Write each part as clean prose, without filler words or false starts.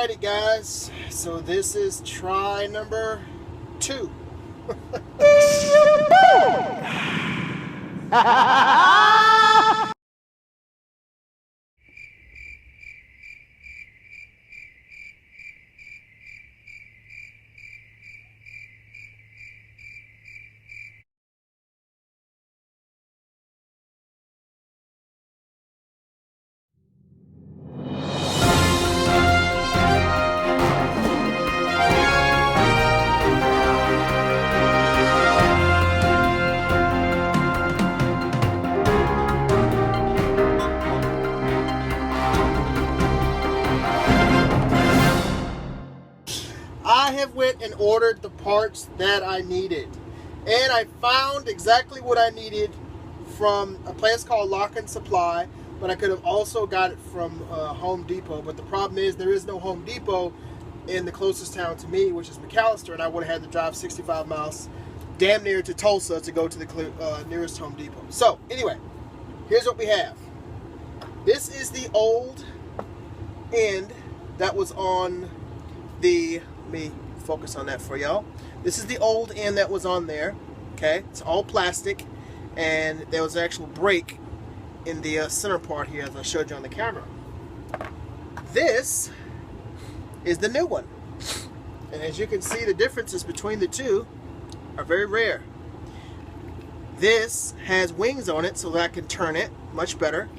Alrighty guys, so this is try number 2. I have went and ordered the parts that I needed, and I found exactly what I needed from a place called Lock and Supply, but I could have also got it from Home Depot. But the problem is there is no Home Depot in the closest town to me, which is McAllister, and I would have had to drive 65 miles damn near to Tulsa to go to the nearest Home Depot. So anyway, here's what we have. This is the old end that was on the, let me focus on that for y'all. This is the old end that was on there. Okay, it's all plastic, and there was an actual break in the center part here, as I showed you on the camera. This is the new one, and as you can see, the differences between the two are very rare. This has wings on it so that I can turn it much better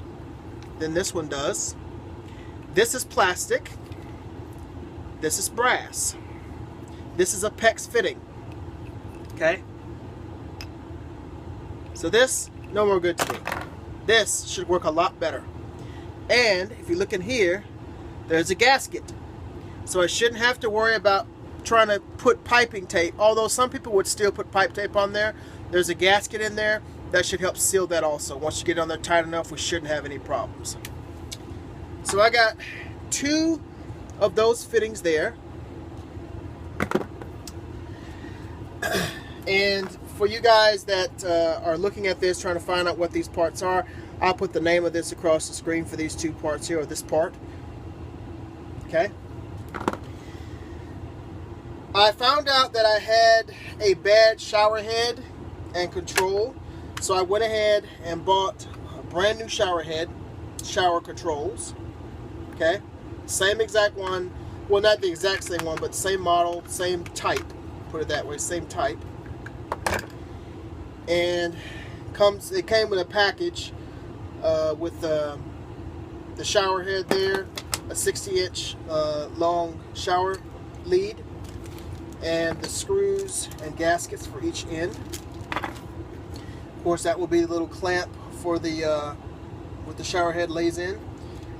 than this one does. This is plastic. This is brass. This is a PEX fitting. Okay? So this, no more good to me. This should work a lot better. And if you look in here, there's a gasket. So I shouldn't have to worry about trying to put piping tape, although some people would still put pipe tape on there. There's a gasket in there that should help seal that also. Once you get on there tight enough, we shouldn't have any problems. So I got 2 of those fittings there. And for you guys that are looking at this, trying to find out what these parts are, I'll put the name of this across the screen for these 2 parts here, or this part. Okay. I found out that I had a bad shower head and control, so I went ahead and bought a brand new shower head, shower controls. Okay, same exact one, well, not the exact same one, but same model, same type, put it that way, same type. And it came with a package with the shower head there, a 60-inch long shower lead, and the screws and gaskets for each end. Of course, that will be the little clamp for the what the shower head lays in,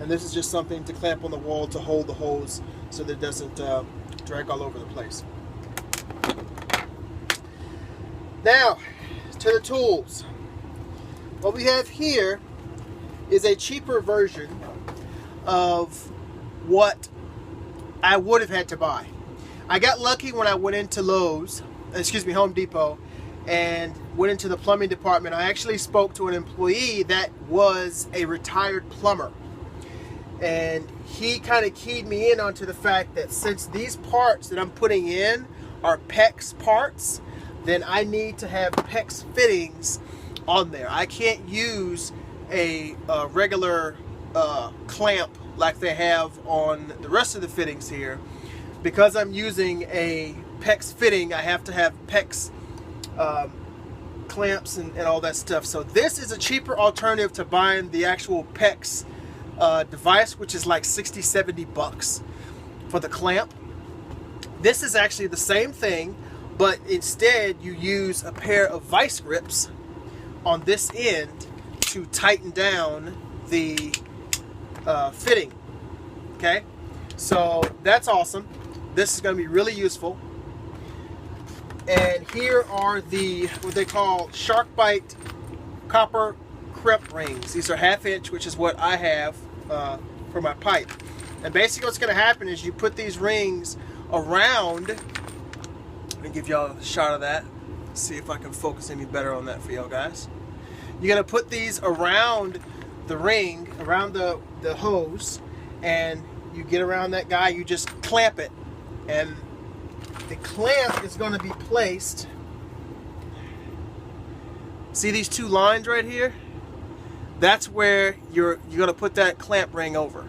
and this is just something to clamp on the wall to hold the hose so that it doesn't drag all over the place. Now, to the tools. What we have here is a cheaper version of what I would have had to buy. I got lucky when I went into Home Depot, and went into the plumbing department. I actually spoke to an employee that was a retired plumber, and he kind of keyed me in onto the fact that since these parts that I'm putting in are PEX parts, then I need to have PEX fittings on there. I can't use a regular clamp like they have on the rest of the fittings here. Because I'm using a PEX fitting, I have to have PEX clamps and all that stuff. So this is a cheaper alternative to buying the actual PEX device, which is like 60-70 bucks for the clamp. This is actually the same thing, but instead you use a pair of vice grips on this end to tighten down the fitting. Okay, so that's awesome. This is going to be really useful. And here are what they call shark bite copper crimp rings. These are 1/2 inch, which is what I have for my pipe. And basically what's going to happen is you put these rings around. Let me give y'all a shot of that. See if I can focus any better on that for y'all guys. You're going to put these around the ring, around the hose, and you get around that guy, you just clamp it, and the clamp is going to be placed. See these two lines right here? That's where you're going to put that clamp ring over,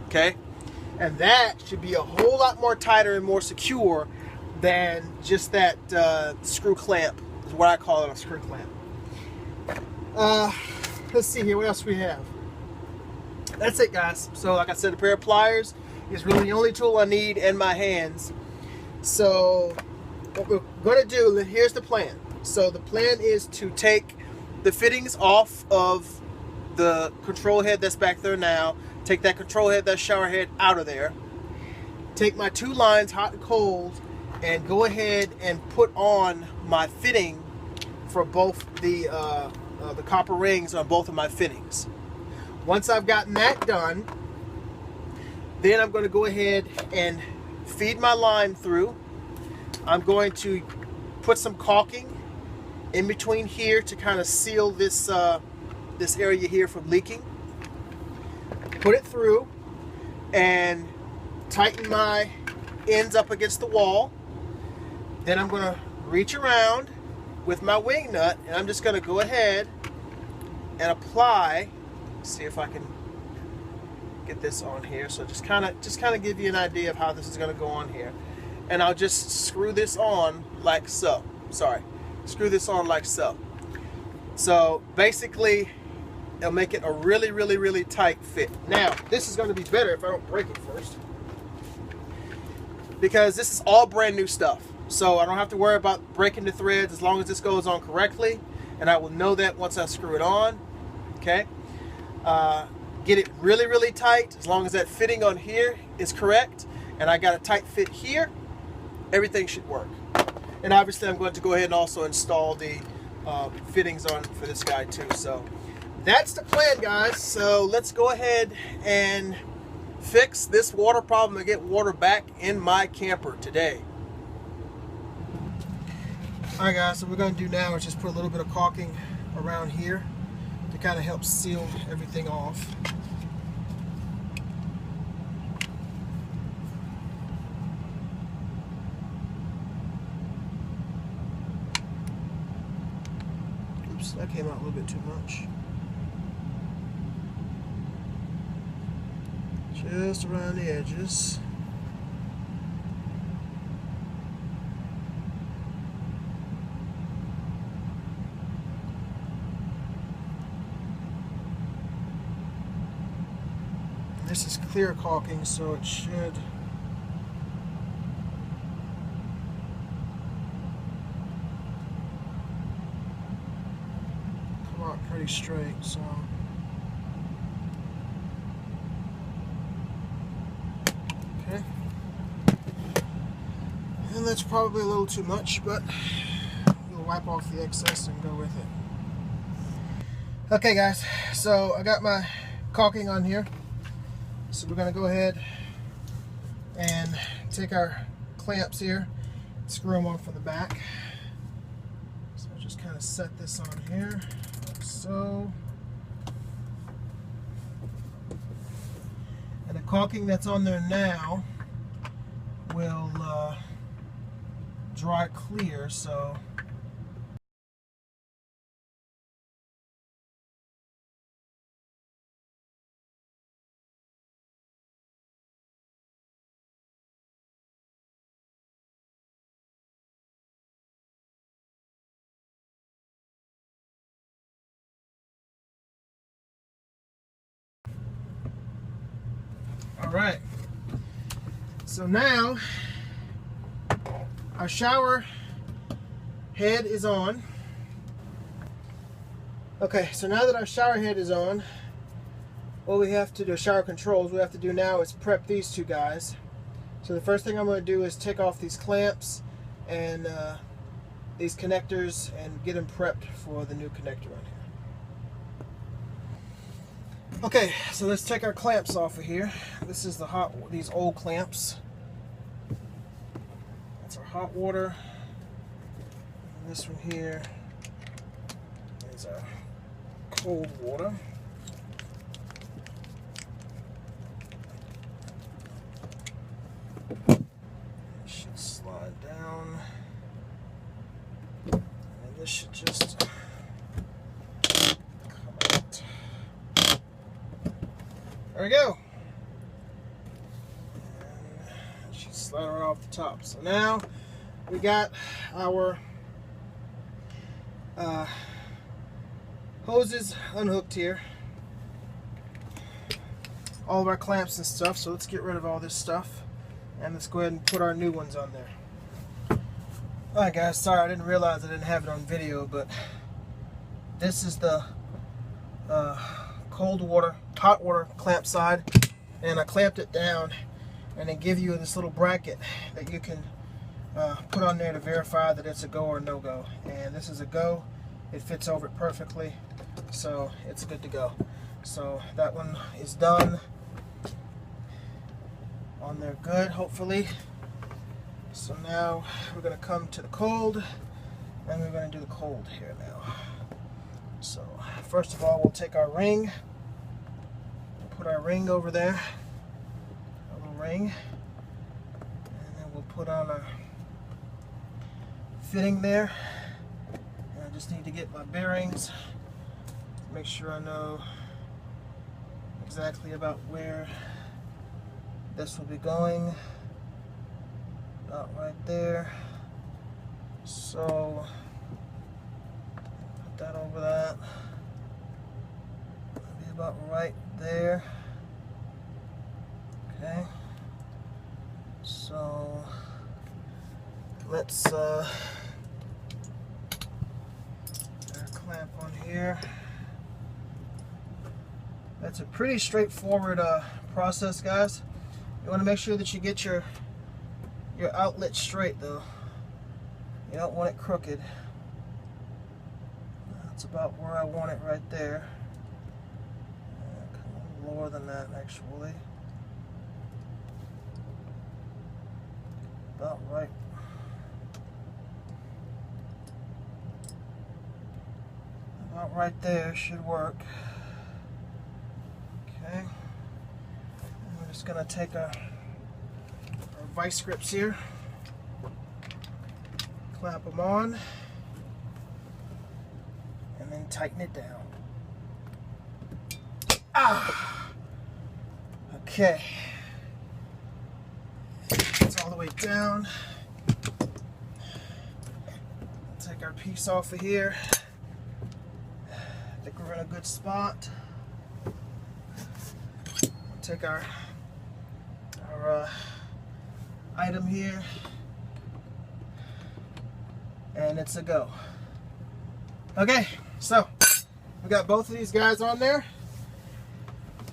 okay? And that should be a whole lot more tighter and more secure than just that screw clamp, is what I call it, a screw clamp. Let's see here, what else we have? That's it, guys. So like I said, a pair of pliers is really the only tool I need in my hands. So what we're going to do, here's the plan. So the plan is to take the fittings off of the control head that's back there now, take that control head, that shower head out of there, take my two lines, hot and cold, and go ahead and put on my fitting for both the copper rings on both of my fittings. Once I've gotten that done, then I'm going to go ahead and feed my line through. I'm going to put some caulking in between here to kind of seal this this area here from leaking. Put it through and tighten my ends up against the wall. Then I'm going to reach around with my wing nut, and I'm just going to go ahead and apply. See if I can get this on here. So just kind of give you an idea of how this is going to go on here. And I'll just screw this on like so. Screw this on like so. So basically, it'll make it a really, really, really tight fit. Now, this is going to be better if I don't break it first, because this is all brand new stuff. So I don't have to worry about breaking the threads as long as this goes on correctly, and I will know that once I screw it on. Okay. Get it really, really tight. As long as that fitting on here is correct, and I got a tight fit here, everything should work. And obviously I'm going to go ahead and also install the fittings on for this guy too. So that's the plan, guys. So let's go ahead and fix this water problem and get water back in my camper today. Alright guys, so what we're going to do now is just put a little bit of caulking around here to kind of help seal everything off. Oops, that came out a little bit too much. Just around the edges. This is clear caulking, so it should come out pretty straight. So okay, and that's probably a little too much, but we'll wipe off the excess and go with it. Okay guys, so I got my caulking on here. So we're going to go ahead and take our clamps here, screw them on from the back. So I'll just kind of set this on here, like so. And the caulking that's on there now will dry clear, so Alright, so now our shower head is on. Okay, so now that our shower head is on, what we have to do, shower controls, what we have to do now is prep these two guys. So the first thing I'm going to do is take off these clamps and these connectors and get them prepped for the new connector on here. Okay, so let's take our clamps off of here. This is these old clamps. That's our hot water. And this one here is our cold water. There we go. And she's sliding right off the top. So now we got our hoses unhooked here. All of our clamps and stuff. So let's get rid of all this stuff. And let's go ahead and put our new ones on there. Alright guys, sorry I didn't realize I didn't have it on video, but this is the hot water clamp side, and I clamped it down and then give you this little bracket that you can put on there to verify that it's a go or no go. And this is a go. It fits over it perfectly, so it's good to go. So that one is done on there good, hopefully. So now we're going to come to the cold, and we're going to do the cold here now. So first of all, we'll take our ring, put our ring over there, a little ring, and then we'll put on a fitting there. And I just need to get my bearings, make sure I know exactly about where this will be going. About right there. So put that over that. That'll be about right there. Okay. So let's put our clamp on here. That's a pretty straightforward process, guys. You want to make sure that you get your outlet straight, though. You don't want it crooked. That's about where I want it, right there. A little lower than that, actually. About right. About right there should work. Okay. And we're just gonna take our vice grips here, clamp them on, and then tighten it down. Okay. It's all the way down. Take our piece off of here. I think we're in a good spot. Take our item here, and it's a go. Okay, so we got both of these guys on there.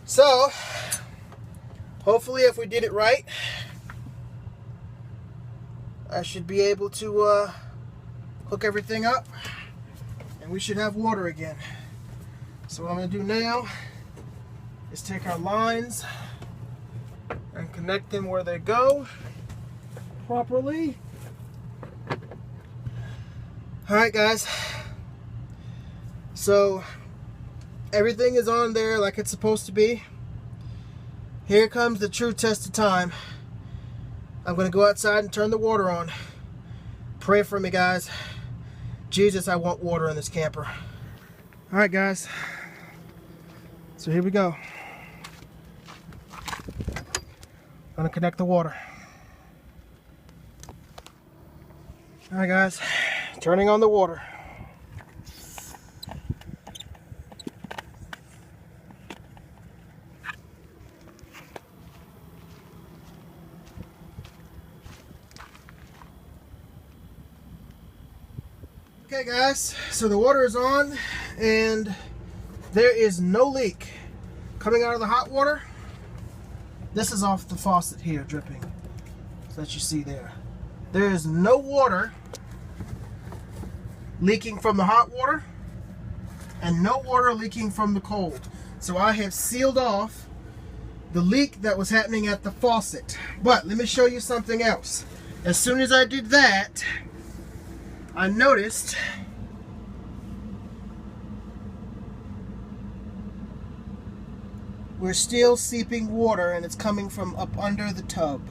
So hopefully, if we did it right, I should be able to hook everything up, and we should have water again. So what I'm going to do now is take our lines and connect them where they go properly. Alright guys, so everything is on there like it's supposed to be. Here comes the true test of time. I'm going to go outside and turn the water on. Pray for me, guys. Jesus, I want water in this camper. Alright guys, so here we go. I'm going to connect the water. Alright guys, turning on the water. Okay guys, so the water is on and there is no leak coming out of the hot water. This is off the faucet here dripping, so that you see there. There is no water leaking from the hot water and no water leaking from the cold. So I have sealed off the leak that was happening at the faucet. But let me show you something else. As soon as I did that, I noticed we're still seeping water and it's coming from up under the tub.